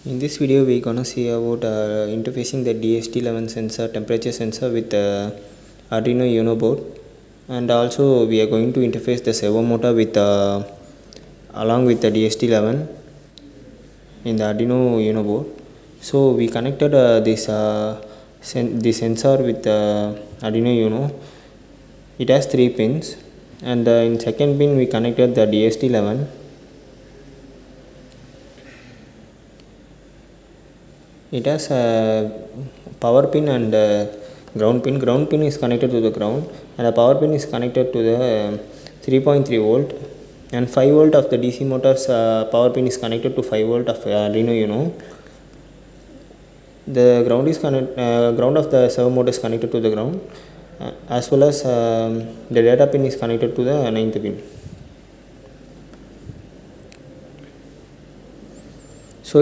In this video, we gonna see about interfacing the DHT11 sensor, temperature sensor with Arduino Uno board, and also we are going to interface the servo motor with along with the DHT11 in the Arduino Uno board. So we connected this sensor with Arduino Uno. It has 3 pins, and in second pin we connected the DHT11. It has a power pin and ground pin. Ground pin is connected to the ground, and the power pin is connected to the 3.3 volt, and 5 volt of the DC motor's power pin is connected to 5 volt of Arduino Uno. The ground of the servo motor is connected to the ground, as well as the data pin is connected to the 9th pin. So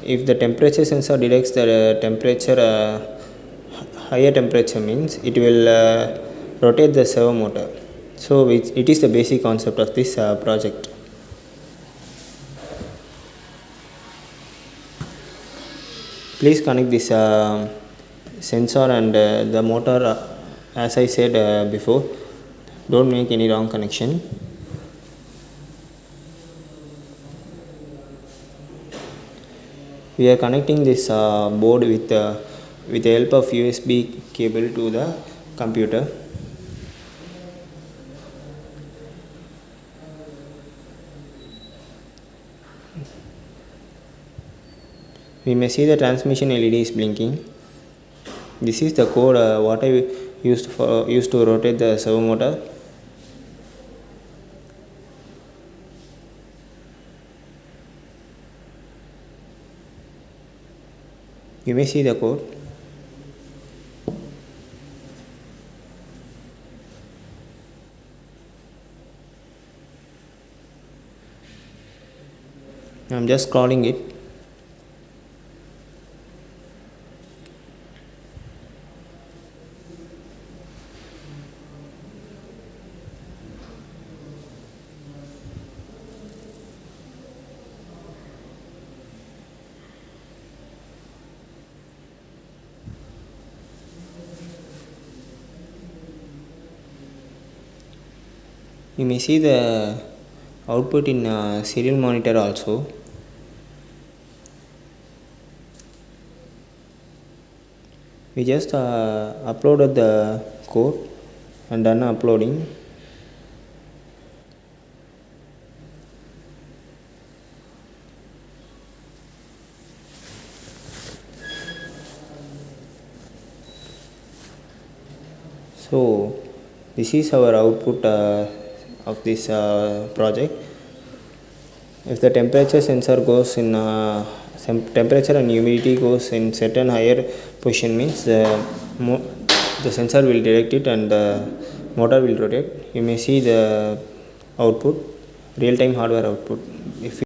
if the temperature sensor detects the higher temperature, means it will rotate the servo motor. So it is the basic concept of this project. Please connect this sensor and the motor as I said before. Don't make any wrong connection. We are connecting this board with the help of USB cable to the computer. We may see the transmission LED is blinking. This is the code what I used to rotate the servo motor. You may see the code. I am just scrolling it. You may see the output in serial monitor also. We just uploaded the code and done uploading. So this is our output of this project. If the temperature sensor goes in temperature and humidity goes in certain higher position, means the sensor will detect it and the motor will rotate. You may see the output, real-time hardware output. If